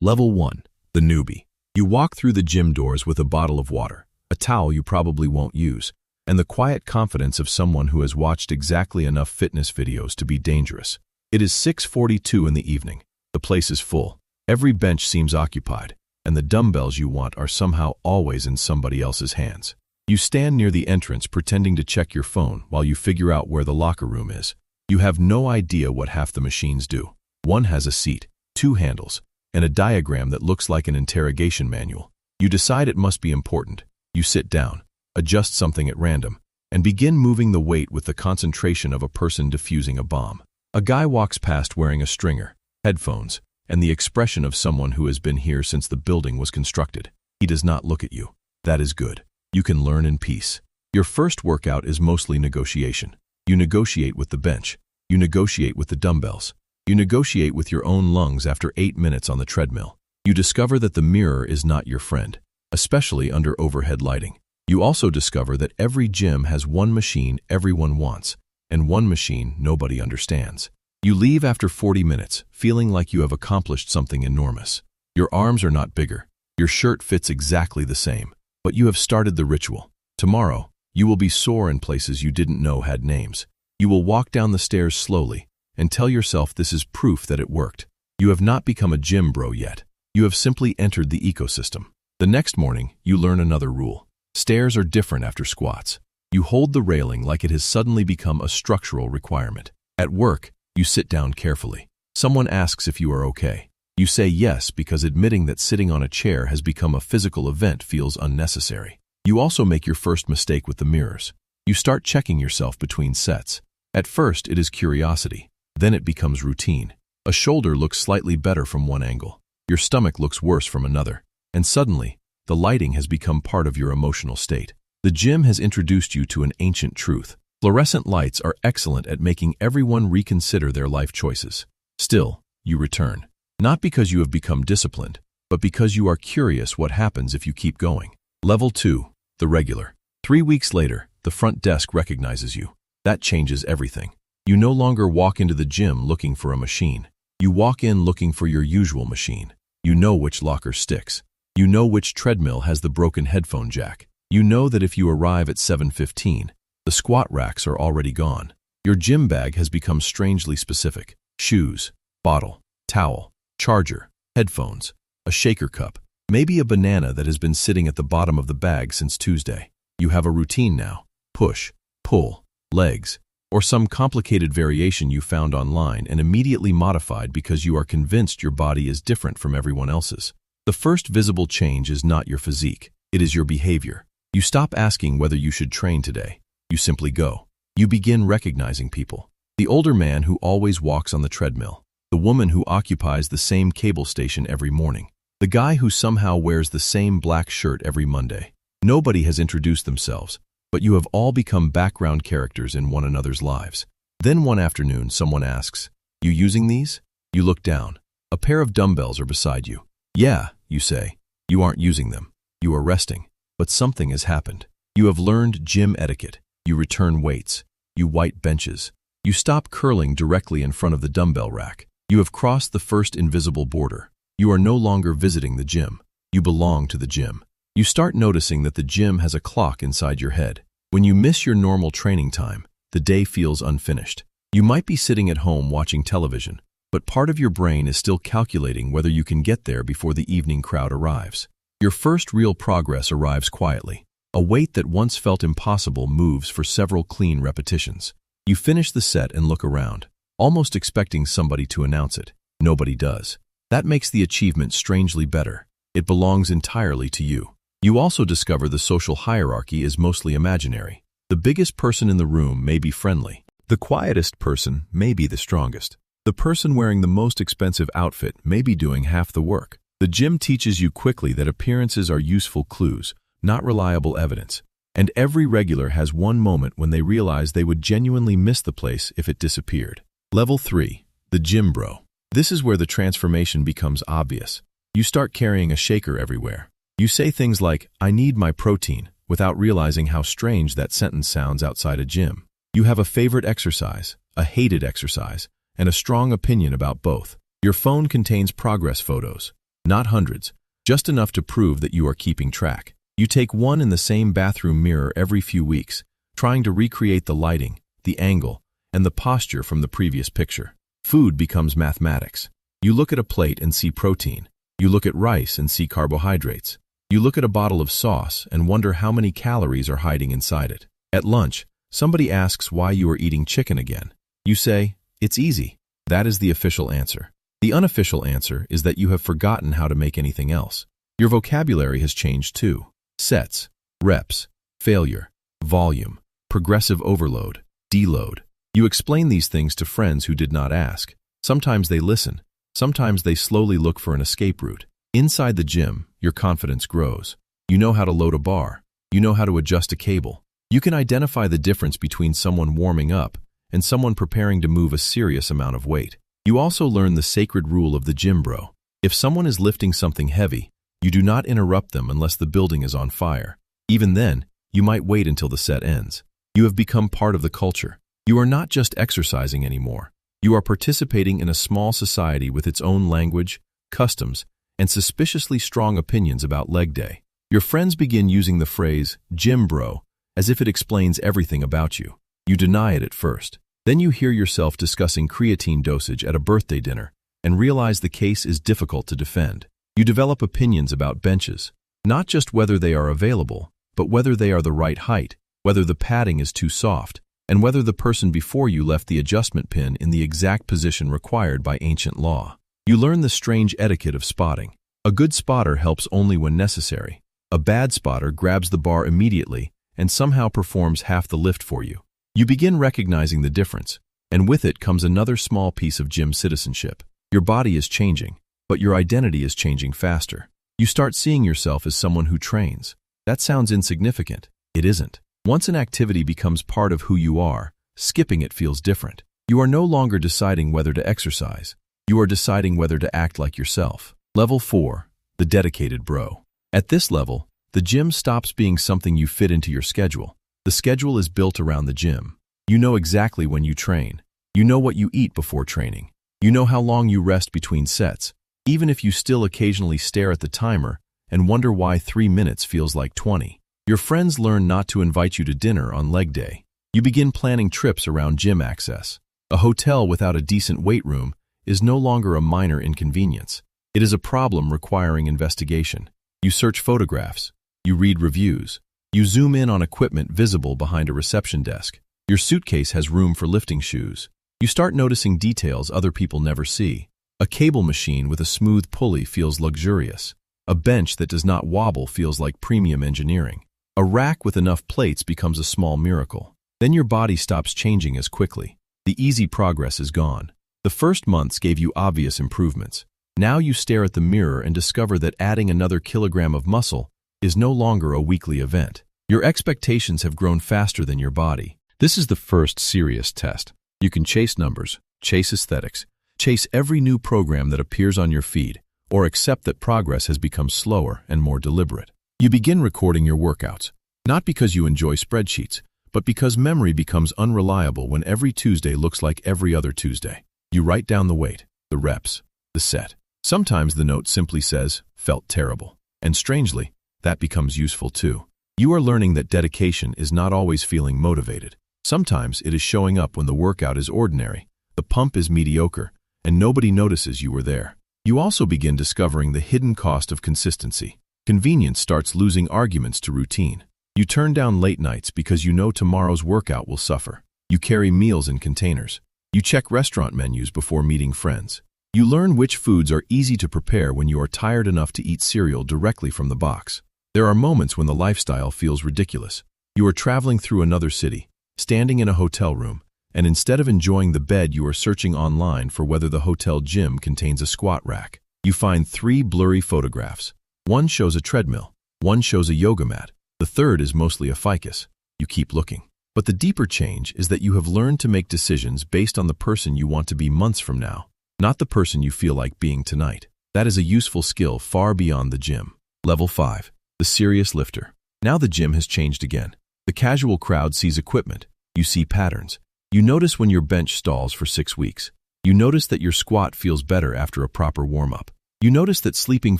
Level 1. The Newbie. You walk through the gym doors with a bottle of water, a towel you probably won't use, and the quiet confidence of someone who has watched exactly enough fitness videos to be dangerous. It is 6:42 in the evening. The place is full. Every bench seems occupied, and the dumbbells you want are somehow always in somebody else's hands. You stand near the entrance pretending to check your phone while you figure out where the locker room is. You have no idea what half the machines do. One has a seat, 2 handles, and a diagram that looks like an interrogation manual. You decide it must be important. You sit down, adjust something at random, and begin moving the weight with the concentration of a person defusing a bomb. A guy walks past wearing a stringer, headphones, and the expression of someone who has been here since the building was constructed. He does not look at you. That is good. You can learn in peace. Your first workout is mostly negotiation. You negotiate with the bench. You negotiate with the dumbbells. You negotiate with your own lungs after 8 minutes on the treadmill. You discover that the mirror is not your friend, especially under overhead lighting. You also discover that every gym has one machine everyone wants, and one machine nobody understands. You leave after 40 minutes, feeling like you have accomplished something enormous. Your arms are not bigger. Your shirt fits exactly the same. But you have started the ritual. Tomorrow, you will be sore in places you didn't know had names. You will walk down the stairs slowly and tell yourself this is proof that it worked. You have not become a gym bro yet. You have simply entered the ecosystem. The next morning, you learn another rule. Stairs are different after squats. You hold the railing like it has suddenly become a structural requirement. At work, you sit down carefully. Someone asks if you are okay. You say yes because admitting that sitting on a chair has become a physical event feels unnecessary. You also make your first mistake with the mirrors. You start checking yourself between sets. At first, it is curiosity. Then it becomes routine. A shoulder looks slightly better from one angle. Your stomach looks worse from another. And suddenly, the lighting has become part of your emotional state. The gym has introduced you to an ancient truth. Fluorescent lights are excellent at making everyone reconsider their life choices. Still, you return. Not because you have become disciplined, but because you are curious what happens if you keep going. Level 2. The regular. 3 weeks later, the front desk recognizes you. That changes everything. You no longer walk into the gym looking for a machine. You walk in looking for your usual machine. You know which locker sticks. You know which treadmill has the broken headphone jack. You know that if you arrive at 7:15, the squat racks are already gone. Your gym bag has become strangely specific. Shoes, bottle, towel, charger, headphones, a shaker cup, maybe a banana that has been sitting at the bottom of the bag since Tuesday. You have a routine now. Push, pull, legs, or some complicated variation you found online and immediately modified because you are convinced your body is different from everyone else's. The first visible change is not your physique. It is your behavior. You stop asking whether you should train today. You simply go. You begin recognizing people. The older man who always walks on the treadmill. The woman who occupies the same cable station every morning. The guy who somehow wears the same black shirt every Monday. Nobody has introduced themselves, but you have all become background characters in one another's lives. Then one afternoon, someone asks, "You using these?" You look down. A pair of dumbbells are beside you. "Yeah," you say. You aren't using them. You are resting. But something has happened. You have learned gym etiquette. You return weights. You white benches. You stop curling directly in front of the dumbbell rack. You have crossed the first invisible border. You are no longer visiting the gym. You belong to the gym. You start noticing that the gym has a clock inside your head. When you miss your normal training time, the day feels unfinished. You might be sitting at home watching television, but part of your brain is still calculating whether you can get there before the evening crowd arrives. Your first real progress arrives quietly. A weight that once felt impossible moves for several clean repetitions. You finish the set and look around, almost expecting somebody to announce it. Nobody does. That makes the achievement strangely better. It belongs entirely to you. You also discover the social hierarchy is mostly imaginary. The biggest person in the room may be friendly. The quietest person may be the strongest. The person wearing the most expensive outfit may be doing half the work. The gym teaches you quickly that appearances are useful clues, not reliable evidence. And every regular has one moment when they realize they would genuinely miss the place if it disappeared. Level 3. The gym bro. This is where the transformation becomes obvious. You start carrying a shaker everywhere. You say things like, "I need my protein," without realizing how strange that sentence sounds outside a gym. You have a favorite exercise, a hated exercise, and a strong opinion about both. Your phone contains progress photos. Not hundreds, just enough to prove that you are keeping track. You take one in the same bathroom mirror every few weeks, trying to recreate the lighting, the angle, and the posture from the previous picture. Food becomes mathematics. You look at a plate and see protein. You look at rice and see carbohydrates. You look at a bottle of sauce and wonder how many calories are hiding inside it. At lunch, somebody asks why you are eating chicken again. You say, "It's easy." That is the official answer. The unofficial answer is that you have forgotten how to make anything else. Your vocabulary has changed too. Sets, reps, failure, volume, progressive overload, deload. You explain these things to friends who did not ask. Sometimes they listen. Sometimes they slowly look for an escape route. Inside the gym, your confidence grows. You know how to load a bar. You know how to adjust a cable. You can identify the difference between someone warming up and someone preparing to move a serious amount of weight. You also learn the sacred rule of the gym bro. If someone is lifting something heavy, you do not interrupt them unless the building is on fire. Even then, you might wait until the set ends. You have become part of the culture. You are not just exercising anymore. You are participating in a small society with its own language, customs, and suspiciously strong opinions about leg day. Your friends begin using the phrase, gym bro, as if it explains everything about you. You deny it at first. Then you hear yourself discussing creatine dosage at a birthday dinner and realize the case is difficult to defend. You develop opinions about benches, not just whether they are available, but whether they are the right height, whether the padding is too soft, and whether the person before you left the adjustment pin in the exact position required by ancient law. You learn the strange etiquette of spotting. A good spotter helps only when necessary. A bad spotter grabs the bar immediately and somehow performs half the lift for you. You begin recognizing the difference, and with it comes another small piece of gym citizenship. Your body is changing, but your identity is changing faster. You start seeing yourself as someone who trains. That sounds insignificant. It isn't. Once an activity becomes part of who you are, skipping it feels different. You are no longer deciding whether to exercise. You are deciding whether to act like yourself. Level 4, the dedicated bro. At this level, the gym stops being something you fit into your schedule. The schedule is built around the gym. You know exactly when you train. You know what you eat before training. You know how long you rest between sets, even if you still occasionally stare at the timer and wonder why 3 minutes feels like 20. Your friends learn not to invite you to dinner on leg day. You begin planning trips around gym access. A hotel without a decent weight room is no longer a minor inconvenience. It is a problem requiring investigation. You search photographs. You read reviews. You zoom in on equipment visible behind a reception desk. Your suitcase has room for lifting shoes. You start noticing details other people never see. A cable machine with a smooth pulley feels luxurious. A bench that does not wobble feels like premium engineering. A rack with enough plates becomes a small miracle. Then your body stops changing as quickly. The easy progress is gone. The first months gave you obvious improvements. Now you stare at the mirror and discover that adding another kilogram of muscle is no longer a weekly event. Your expectations have grown faster than your body. This is the first serious test. You can chase numbers, chase aesthetics, chase every new program that appears on your feed, or accept that progress has become slower and more deliberate. You begin recording your workouts, not because you enjoy spreadsheets, but because memory becomes unreliable when every Tuesday looks like every other Tuesday. You write down the weight, the reps, the set. Sometimes the note simply says, "Felt terrible." And strangely, that becomes useful too. You are learning that dedication is not always feeling motivated. Sometimes it is showing up when the workout is ordinary, the pump is mediocre, and nobody notices you were there. You also begin discovering the hidden cost of consistency. Convenience starts losing arguments to routine. You turn down late nights because you know tomorrow's workout will suffer. You carry meals in containers. You check restaurant menus before meeting friends. You learn which foods are easy to prepare when you are tired enough to eat cereal directly from the box. There are moments when the lifestyle feels ridiculous. You are traveling through another city, standing in a hotel room, and instead of enjoying the bed, you are searching online for whether the hotel gym contains a squat rack. You find 3 blurry photographs. One shows a treadmill, one shows a yoga mat, the third is mostly a ficus. You keep looking. But the deeper change is that you have learned to make decisions based on the person you want to be months from now, not the person you feel like being tonight. That is a useful skill far beyond the gym. Level 5. The serious lifter. Now the gym has changed again. The casual crowd sees equipment. You see patterns. You notice when your bench stalls for 6 weeks. You notice that your squat feels better after a proper warm-up. You notice that sleeping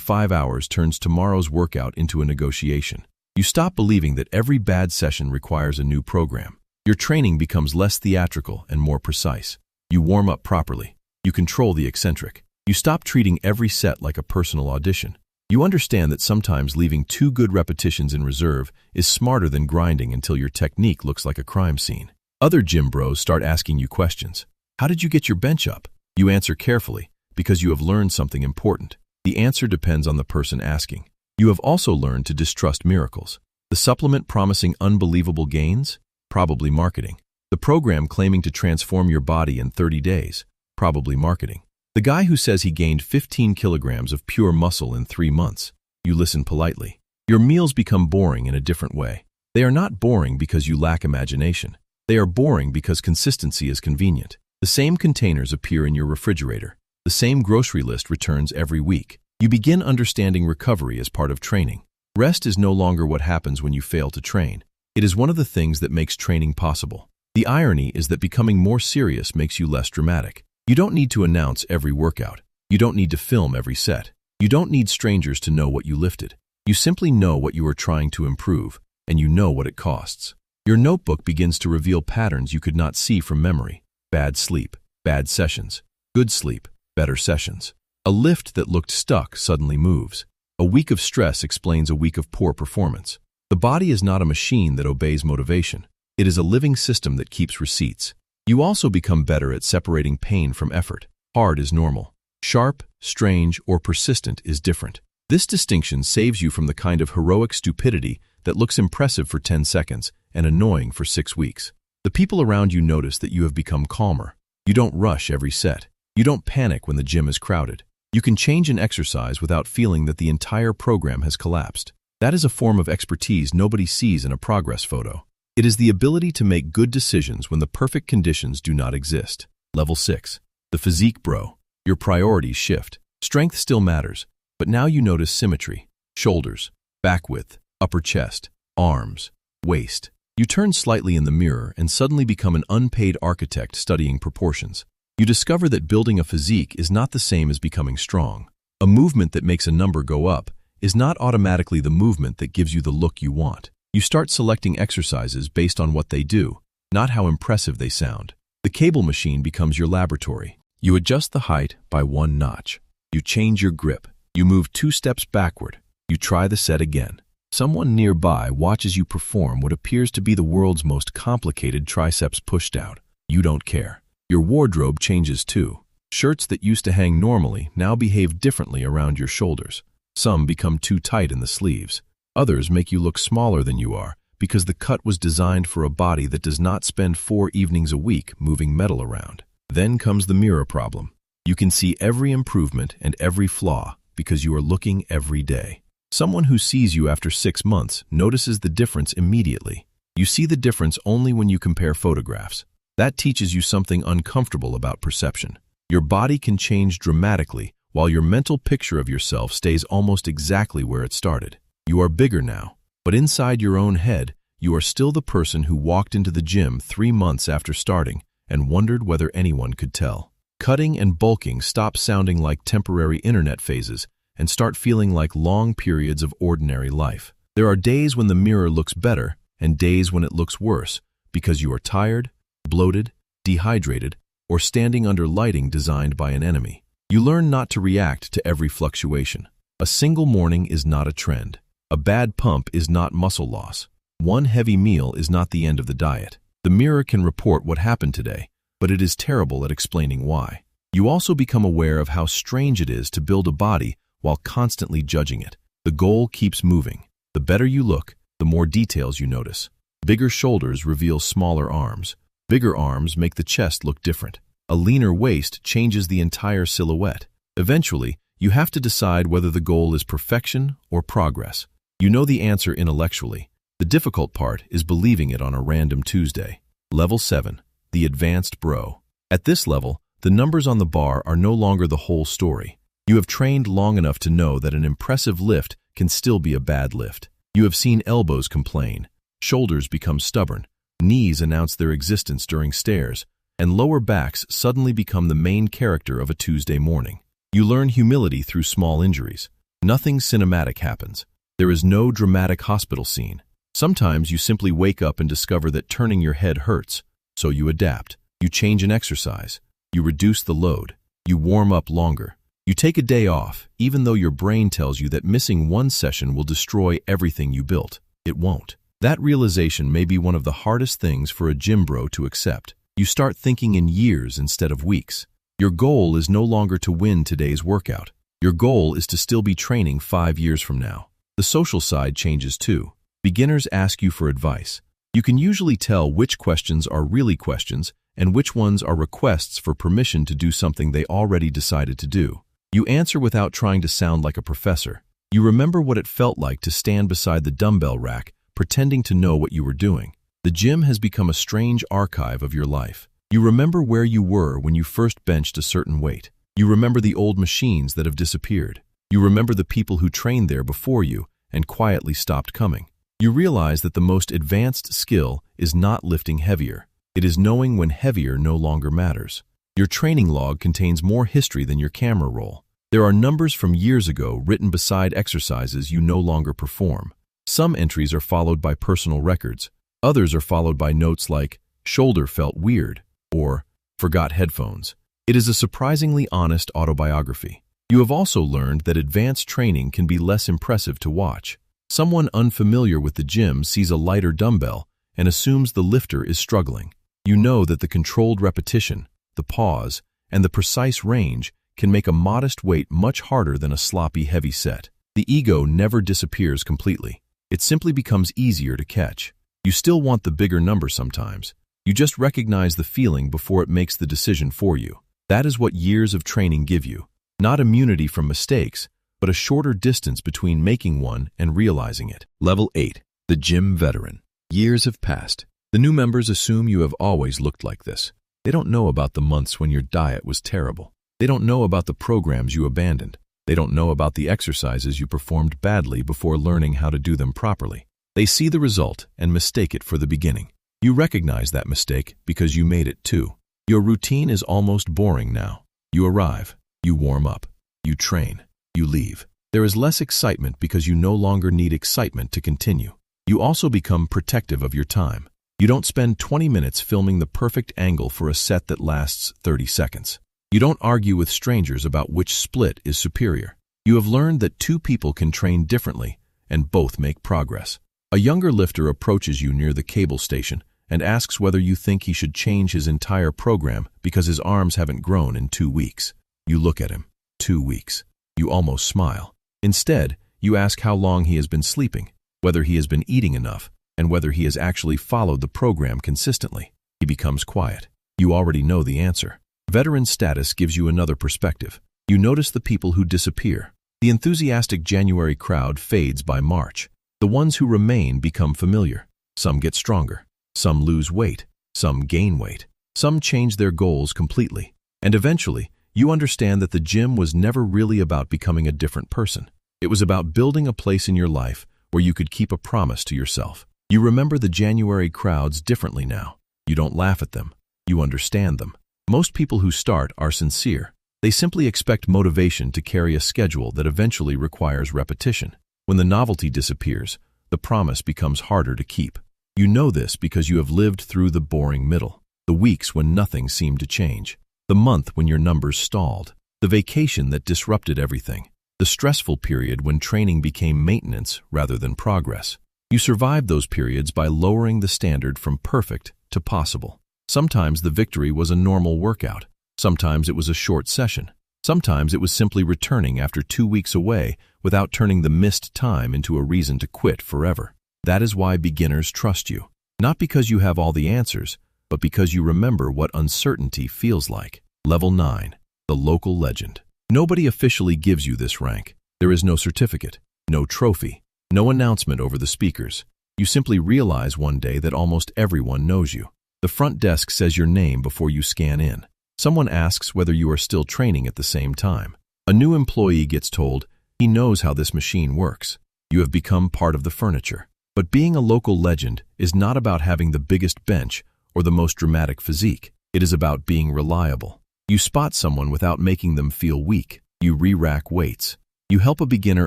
5 hours turns tomorrow's workout into a negotiation. You stop believing that every bad session requires a new program. Your training becomes less theatrical and more precise. You warm up properly. You control the eccentric. You stop treating every set like a personal audition. You understand that sometimes leaving 2 good repetitions in reserve is smarter than grinding until your technique looks like a crime scene. Other gym bros start asking you questions. How did you get your bench up? You answer carefully, because you have learned something important. The answer depends on the person asking. You have also learned to distrust miracles. The supplement promising unbelievable gains? Probably marketing. The program claiming to transform your body in 30 days? Probably marketing. The guy who says he gained 15 kilograms of pure muscle in 3 months? You listen politely. Your meals become boring in a different way. They are not boring because you lack imagination. They are boring because consistency is convenient. The same containers appear in your refrigerator. The same grocery list returns every week. You begin understanding recovery as part of training. Rest is no longer what happens when you fail to train. It is one of the things that makes training possible. The irony is that becoming more serious makes you less dramatic. You don't need to announce every workout. You don't need to film every set. You don't need strangers to know what you lifted. You simply know what you are trying to improve, and you know what it costs. Your notebook begins to reveal patterns you could not see from memory. Bad sleep, bad sessions. Good sleep, better sessions. A lift that looked stuck suddenly moves. A week of stress explains a week of poor performance. The body is not a machine that obeys motivation. It is a living system that keeps receipts. You also become better at separating pain from effort. Hard is normal. Sharp, strange, or persistent is different. This distinction saves you from the kind of heroic stupidity that looks impressive for 10 seconds and annoying for 6 weeks. The people around you notice that you have become calmer. You don't rush every set. You don't panic when the gym is crowded. You can change an exercise without feeling that the entire program has collapsed. That is a form of expertise nobody sees in a progress photo. It is the ability to make good decisions when the perfect conditions do not exist. Level 6. The Physique Bro. Your priorities shift. Strength still matters, but now you notice symmetry. Shoulders, back width, upper chest, arms, waist. You turn slightly in the mirror and suddenly become an unpaid architect studying proportions. You discover that building a physique is not the same as becoming strong. A movement that makes a number go up is not automatically the movement that gives you the look you want. You start selecting exercises based on what they do, not how impressive they sound. The cable machine becomes your laboratory. You adjust the height by 1 notch. You change your grip. You move 2 steps backward. You try the set again. Someone nearby watches you perform what appears to be the world's most complicated triceps pushdown. You don't care. Your wardrobe changes too. Shirts that used to hang normally now behave differently around your shoulders. Some become too tight in the sleeves. Others make you look smaller than you are because the cut was designed for a body that does not spend 4 evenings a week moving metal around. Then comes the mirror problem. You can see every improvement and every flaw because you are looking every day. Someone who sees you after 6 months notices the difference immediately. You see the difference only when you compare photographs. That teaches you something uncomfortable about perception. Your body can change dramatically while your mental picture of yourself stays almost exactly where it started. You are bigger now, but inside your own head, you are still the person who walked into the gym 3 months after starting and wondered whether anyone could tell. Cutting and bulking stop sounding like temporary internet phases and start feeling like long periods of ordinary life. There are days when the mirror looks better and days when it looks worse because you are tired, bloated, dehydrated, or standing under lighting designed by an enemy. You learn not to react to every fluctuation. A single morning is not a trend. A bad pump is not muscle loss. One heavy meal is not the end of the diet. The mirror can report what happened today, but it is terrible at explaining why. You also become aware of how strange it is to build a body while constantly judging it. The goal keeps moving. The better you look, the more details you notice. Bigger shoulders reveal smaller arms. Bigger arms make the chest look different. A leaner waist changes the entire silhouette. Eventually, you have to decide whether the goal is perfection or progress. You know the answer intellectually. The difficult part is believing it on a random Tuesday. Level 7. The Advanced Bro. At this level, the numbers on the bar are no longer the whole story. You have trained long enough to know that an impressive lift can still be a bad lift. You have seen elbows complain, shoulders become stubborn, knees announce their existence during stairs, and lower backs suddenly become the main character of a Tuesday morning. You learn humility through small injuries. Nothing cinematic happens. There is no dramatic hospital scene. Sometimes you simply wake up and discover that turning your head hurts, so you adapt. You change an exercise. You reduce the load. You warm up longer. You take a day off, even though your brain tells you that missing one session will destroy everything you built. It won't. That realization may be one of the hardest things for a gym bro to accept. You start thinking in years instead of weeks. Your goal is no longer to win today's workout. Your goal is to still be training 5 years from now. The social side changes too. Beginners ask you for advice. You can usually tell which questions are really questions and which ones are requests for permission to do something they already decided to do. You answer without trying to sound like a professor. You remember what it felt like to stand beside the dumbbell rack, pretending to know what you were doing. The gym has become a strange archive of your life. You remember where you were when you first benched a certain weight. You remember the old machines that have disappeared. You remember the people who trained there before you and quietly stopped coming. You realize that the most advanced skill is not lifting heavier. It is knowing when heavier no longer matters. Your training log contains more history than your camera roll. There are numbers from years ago written beside exercises you no longer perform. Some entries are followed by personal records. Others are followed by notes like, "Shoulder felt weird," or "Forgot headphones." It is a surprisingly honest autobiography. You have also learned that advanced training can be less impressive to watch. Someone unfamiliar with the gym sees a lighter dumbbell and assumes the lifter is struggling. You know that the controlled repetition, the pause, and the precise range can make a modest weight much harder than a sloppy heavy set. The ego never disappears completely. It simply becomes easier to catch. You still want the bigger number sometimes. You just recognize the feeling before it makes the decision for you. That is what years of training give you. Not immunity from mistakes, but a shorter distance between making one and realizing it. Level 8. The Gym Veteran. Years have passed. The new members assume you have always looked like this. They don't know about the months when your diet was terrible. They don't know about the programs you abandoned. They don't know about the exercises you performed badly before learning how to do them properly. They see the result and mistake it for the beginning. You recognize that mistake because you made it too. Your routine is almost boring now. You arrive, you warm up, you train, you leave. There is less excitement because you no longer need excitement to continue. You also become protective of your time. You don't spend 20 minutes filming the perfect angle for a set that lasts 30 seconds. You don't argue with strangers about which split is superior. You have learned that two people can train differently and both make progress. A younger lifter approaches you near the cable station and asks whether you think he should change his entire program because his arms haven't grown in 2 weeks. You look at him. 2 weeks. You almost smile. Instead, you ask how long he has been sleeping, whether he has been eating enough, and whether he has actually followed the program consistently. He becomes quiet. You already know the answer. Veteran status gives you another perspective. You notice the people who disappear. The enthusiastic January crowd fades by March. The ones who remain become familiar. Some get stronger. Some lose weight. Some gain weight. Some change their goals completely. And eventually, you understand that the gym was never really about becoming a different person. It was about building a place in your life where you could keep a promise to yourself. You remember the January crowds differently now. You don't laugh at them. You understand them. Most people who start are sincere. They simply expect motivation to carry a schedule that eventually requires repetition. When the novelty disappears, the promise becomes harder to keep. You know this because you have lived through the boring middle, the weeks when nothing seemed to change, the month when your numbers stalled, the vacation that disrupted everything, the stressful period when training became maintenance rather than progress. You survived those periods by lowering the standard from perfect to possible. Sometimes the victory was a normal workout. Sometimes it was a short session. Sometimes it was simply returning after 2 weeks away without turning the missed time into a reason to quit forever. That is why beginners trust you. Not because you have all the answers, but because you remember what uncertainty feels like. Level 9. The Local Legend. Nobody officially gives you this rank. There is no certificate, no trophy, no announcement over the speakers. You simply realize one day that almost everyone knows you. The front desk says your name before you scan in. Someone asks whether you are still training at the same time. A new employee gets told he knows how this machine works. You have become part of the furniture. But being a local legend is not about having the biggest bench or the most dramatic physique. It is about being reliable. You spot someone without making them feel weak. You re-rack weights. You help a beginner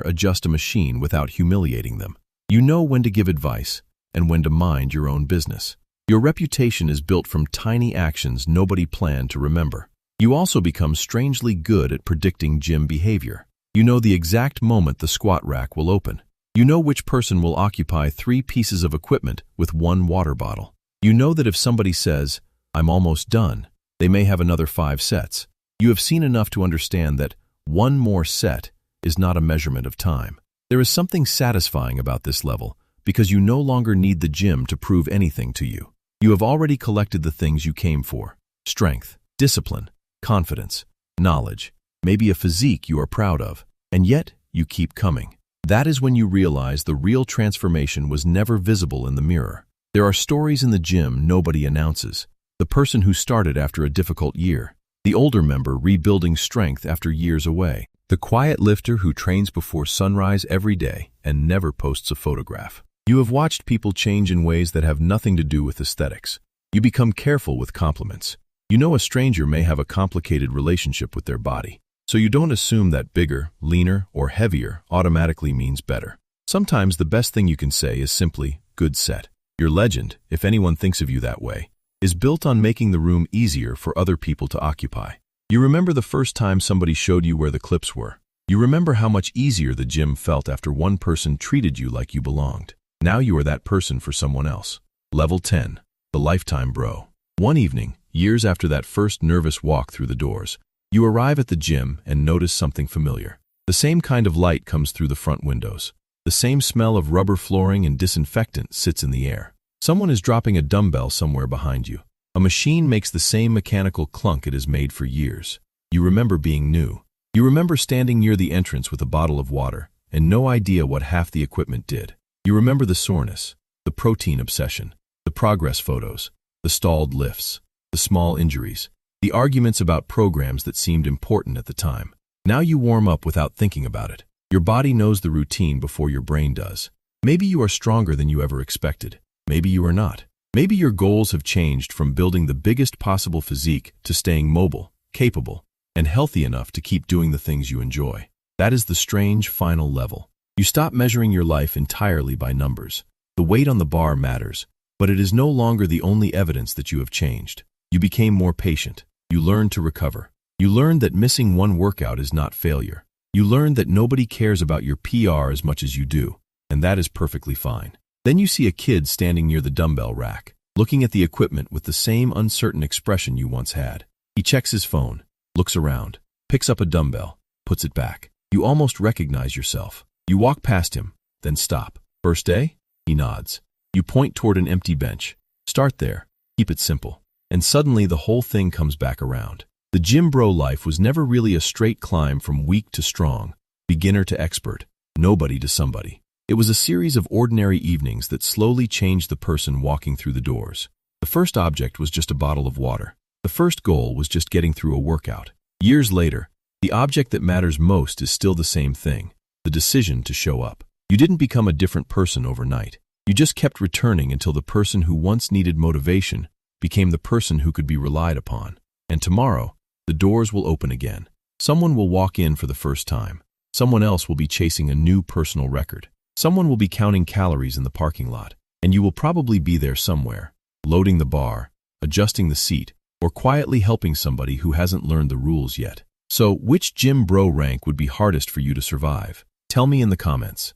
adjust a machine without humiliating them. You know when to give advice and when to mind your own business. Your reputation is built from tiny actions nobody planned to remember. You also become strangely good at predicting gym behavior. You know the exact moment the squat rack will open. You know which person will occupy 3 pieces of equipment with 1 water bottle. You know that if somebody says, "I'm almost done," they may have another 5 sets. You have seen enough to understand that 1 more set is not a measurement of time. There is something satisfying about this level because you no longer need the gym to prove anything to you. You have already collected the things you came for: strength, discipline, confidence, knowledge, maybe a physique you are proud of, and yet you keep coming. That is when you realize the real transformation was never visible in the mirror. There are stories in the gym nobody announces. The person who started after a difficult year, the older member rebuilding strength after years away, the quiet lifter who trains before sunrise every day and never posts a photograph. You have watched people change in ways that have nothing to do with aesthetics. You become careful with compliments. You know a stranger may have a complicated relationship with their body, so you don't assume that bigger, leaner, or heavier automatically means better. Sometimes the best thing you can say is simply, "Good set." Your legend, if anyone thinks of you that way, is built on making the room easier for other people to occupy. You remember the first time somebody showed you where the clips were. You remember how much easier the gym felt after one person treated you like you belonged. Now you are that person for someone else. Level 10, the lifetime bro. One evening, years after that first nervous walk through the doors, you arrive at the gym and notice something familiar. The same kind of light comes through the front windows. The same smell of rubber flooring and disinfectant sits in the air. Someone is dropping a dumbbell somewhere behind you. A machine makes the same mechanical clunk it has made for years. You remember being new. You remember standing near the entrance with a bottle of water and no idea what half the equipment did. You remember the soreness, the protein obsession, the progress photos, the stalled lifts, the small injuries, the arguments about programs that seemed important at the time. Now you warm up without thinking about it. Your body knows the routine before your brain does. Maybe you are stronger than you ever expected. Maybe you are not. Maybe your goals have changed from building the biggest possible physique to staying mobile, capable, and healthy enough to keep doing the things you enjoy. That is the strange final level. You stop measuring your life entirely by numbers. The weight on the bar matters, but it is no longer the only evidence that you have changed. You became more patient. You learned to recover. You learned that missing one workout is not failure. You learned that nobody cares about your PR as much as you do, and that is perfectly fine. Then you see a kid standing near the dumbbell rack, looking at the equipment with the same uncertain expression you once had. He checks his phone, looks around, picks up a dumbbell, puts it back. You almost recognize yourself. You walk past him, then stop. "First day?" He nods. You point toward an empty bench. "Start there. Keep it simple." And suddenly the whole thing comes back around. The gym bro life was never really a straight climb from weak to strong, beginner to expert, nobody to somebody. It was a series of ordinary evenings that slowly changed the person walking through the doors. The first object was just a bottle of water. The first goal was just getting through a workout. Years later, the object that matters most is still the same thing, the decision to show up. You didn't become a different person overnight. You just kept returning until the person who once needed motivation became the person who could be relied upon. And tomorrow, the doors will open again. Someone will walk in for the first time. Someone else will be chasing a new personal record. Someone will be counting calories in the parking lot, and you will probably be there somewhere, loading the bar, adjusting the seat, or quietly helping somebody who hasn't learned the rules yet. So, which gym bro rank would be hardest for you to survive? Tell me in the comments.